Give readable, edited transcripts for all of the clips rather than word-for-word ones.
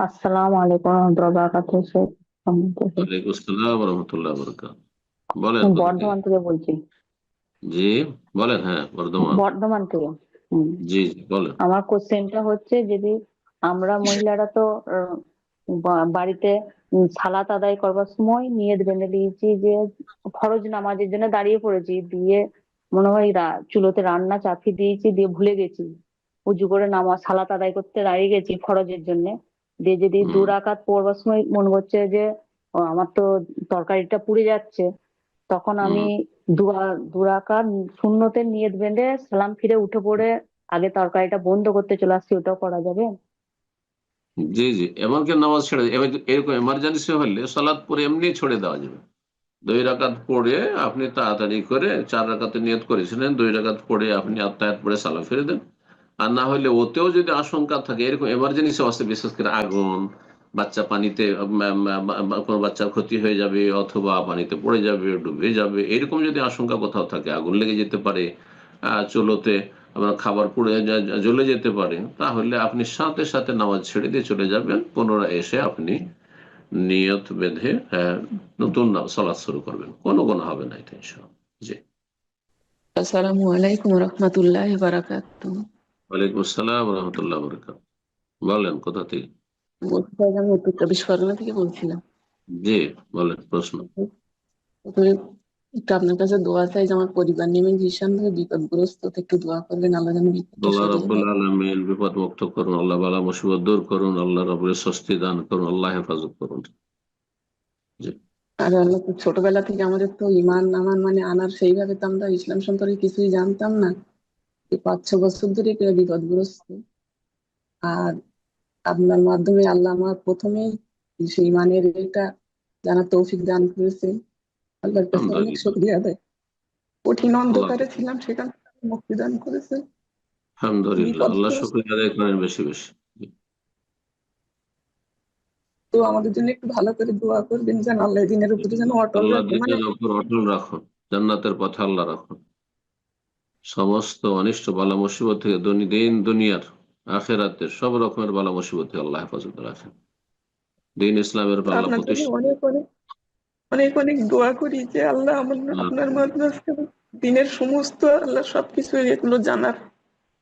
আসসালামু আলাইকুম রহমতুল্লাহ বারাকাতুহু শেখ মোহাম্মদ। ওয়ালাইকুম আসসালাম রহমতুল্লাহ বরকাত। বলেন আমি কথা থেকে। বর্ধমান থেকে বলছি। জি, বলেন। হ্যাঁ, বর্ধমান। বর্ধমান থেকে। হুম। জি জি, বলেন। আমার কোশ্চেনটা হচ্ছে, যদি আমরা মহিলারা তো বাড়িতে সালাত আদায় করবার সময় নিয়ত বেঁধে দিয়েছি যে ফরজ নামাজের জন্য দাঁড়িয়ে পড়েছি, দিয়ে মনে হয় চুলোতে রান্না চাপিয়ে দিয়েছি, দিয়ে ভুলে গেছি। উজু করে নামাজ সালাত আদায় করতে দাঁড়িয়ে গেছি ফরজের জন্য। দিয়ে যদি দু হুম। রাকাত পড়বার সময় মনে হচ্ছে যে আমার তো তরকারিটা পুড়ে যাচ্ছে, তখন আমি হুম। দুরাকাত সুন্নতে নিয়ত বেঁধে সালাম ফিরে উঠে পড়ে আগে তরকারিটা বন্ধ করতে চলে আসছি, ওটাও করা যাবে? জি জি, এমনকি নামাজ ছেড়ে এরকম এমার্জেন্সি হলে সালাদ পরে এমনি ছেড়ে দেওয়া যাবে। 2 রাকাত পড়ে আপনি তাড়াতাড়ি করে 4 রাকাতে নিয়ত করেছিলেন, 2 রাকাত পড়ে আপনি আত্মায়াত পড়ে সালাম ফিরে দেন। আর না হলে ওতেও যদি আশঙ্কা থাকে, এরকম এমার্জেন্সি অবস্থা, বিশেষ করে আগুন, বাচ্চা পানিতে, কোনো বাচ্চার ক্ষতি হয়ে যাবে অথবা পানিতে পড়ে যাবে, ডুবে যাবে, এরকম যদি আশঙ্কা কোথাও থাকে, আগুন লেগে যেতে পারে, চুলোতে আপনার খাবার পুড়ে জ্বলে যেতে পারে, তাহলে আপনি সাথে সাথে নামাজ ছেড়ে দিয়ে চলে যাবেন। পুনরায় এসে আপনি নিয়ত বেঁধে নতুন সালাত শুরু করবেন, কোনো গুনাহ হবে না এতে ইনশাআল্লাহ। জি। আসসালামু আলাইকুম রহমতুল্লাহ বারাকাতুহু। ওয়ালাইকুম আসসালাম রহমতুল্লাহ বরকাত। বলেন কোথা থেকে। বলতে চাই, আমি উত্তর চব্বিশ পরগনা থেকে বলছিলাম। জি, বলেন প্রশ্ন। প্রথমে একটু আপনার কাছে দোয়া চাই যে আমার পরিবার নিয়ে আমি ভীষণভাবে বিপদগ্রস্ত, তো একটু দোয়া করবেন আল্লাহ যেন বিপদটা আল্লাহ সরিয়ে রাব্বুল দেয়। আলামিন বিপদ মুক্ত করুন, আল্লাহ বালা মুসিবত দূর করুন, আল্লাহ রাব্বুল স্বস্তি দান করুন, আল্লাহ হেফাজত করুন। জি। আর আল্লাহ, তো ছোটবেলা থেকে আমাদের তো ইমান নামান মানে আনার সেইভাবে তো আমরা ইসলাম সম্পর্কে কিছুই জানতাম না। এই 5-6 বছর ধরে কেউ বিপদগ্রস্ত। আর আপনার মাধ্যমে আল্লাহ আমার প্রথমেই সেই ইমানের এটা জানার তৌফিক দান করেছে। আল্লাহর কাছে অনেক আলহামদুলিল্লাহ। শুকরিয়া দেয়। কঠিন আল্লাহ অন্ধকারে ছিলাম, সেখান থেকে মুক্তি দান করেছে। আলহামদুলিল্লাহ, আল্লাহ বিপদগ্রস্ত, শুকরিয়া আদায় করেন বেশি বেশি। জি। তো আমাদের জন্য একটু ভালো করে দোয়া করবেন যেন আল্লাহ দিনের উপরে যেন অটল আল্লাহ রাখে, মানে দিনের উপর অটল রাখুন, জান্নাতের পথে আল্লাহ রাখুন। সমস্ত অনিষ্ট বালা মুসিবত থেকে দিন দুনিয়ার আখেরাতের সব রকমের বালা মুসিবত থেকে আল্লাহ হেফাজত রাখেন। দিন ইসলামের উপর আল্লাহ আপনার জন্য প্রতিষ্ঠা। অনেক অনেক অনেক অনেক দোয়া করি যে আল্লাহ আপনার মাধ্যমে দিনের সমস্ত আল্লাহ সবকিছু এগুলো জানার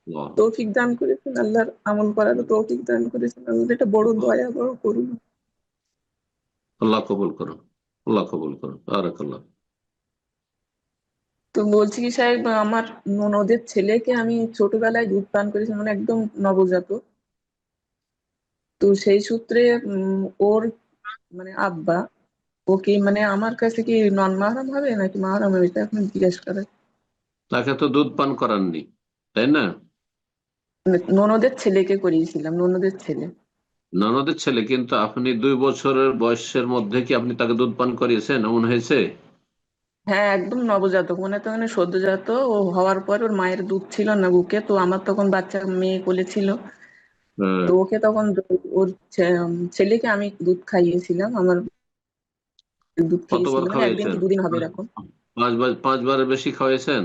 আল্লাহ তৌফিক দান করেছেন, আল্লাহর আমল করারও তৌফিক দান করেছেন। আল্লাহ এটা বড় দয়া, বড় করুন। আল্লাহ কবুল করুন। আল্লাহ কবুল করুন, বারাকাল্লাহ। তো বলছি কি সাহেব, আমার ননদের ছেলেকে আমি ছোটবেলায় দুধ পান করেছি, মানে একদম নবজাতক। তো সেই সূত্রে ওর মানে আব্বা, ও কি মানে আমার কাছে কি নন মাহরাম হবে নাকি মাহরাম হবে, এটা এখন জিজ্ঞেস করে। তাকে তো দুধ পান করাননি, তাই না? মানে ননদের ছেলেকে করিয়েছিলাম, ননদের ছেলে। ননদের ছেলে, কিন্তু আপনি 2 বছরের বয়সের মধ্যে কি আপনি তাকে দুধ পান করিয়েছেন, এমন হয়েছে? হ্যাঁ, একদম নবজাতক, মানে তো মানে সদ্যজাত ও হওয়ার পর ওর মায়ের দুধ ছিল না বুকে, তো আমার তখন বাচ্চা মেয়ে কোলে ছিল। হ্যাঁ। তো ওকে তখন ওর ছেলেকে আমি দুধ খাইয়েছিলাম। আমার দুধ কতবার খেয়েছিল মানে একদিন খাওয়াইছেন? কি দুদিন হবে এরকম। 5বারের বেশি খাওয়াইছেন?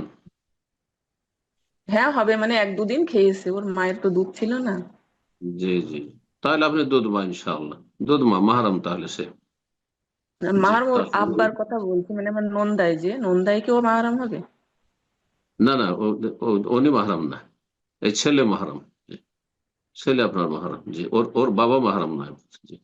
হ্যাঁ হবে, মানে 1-2 দিন খেয়েছে, ওর মায়ের তো দুধ ছিল না। জি জি। তাহলে আপনি দুধ মা, ইনশাআল্লাহ দুধ মা মাহারাম তাহলে সে। জি, মাহারাম ওর তাহলে আব্বার কথা বলছি, মানে আমার নন্দাই, যে নন্দাই কি ও মাহারাম হবে? না না, উনি মাহারাম না, এই ছেলে মাহারাম। জি, ছেলে আপনার মাহারাম। জি, ওর ওর বাবা মাহারাম নয়। জি।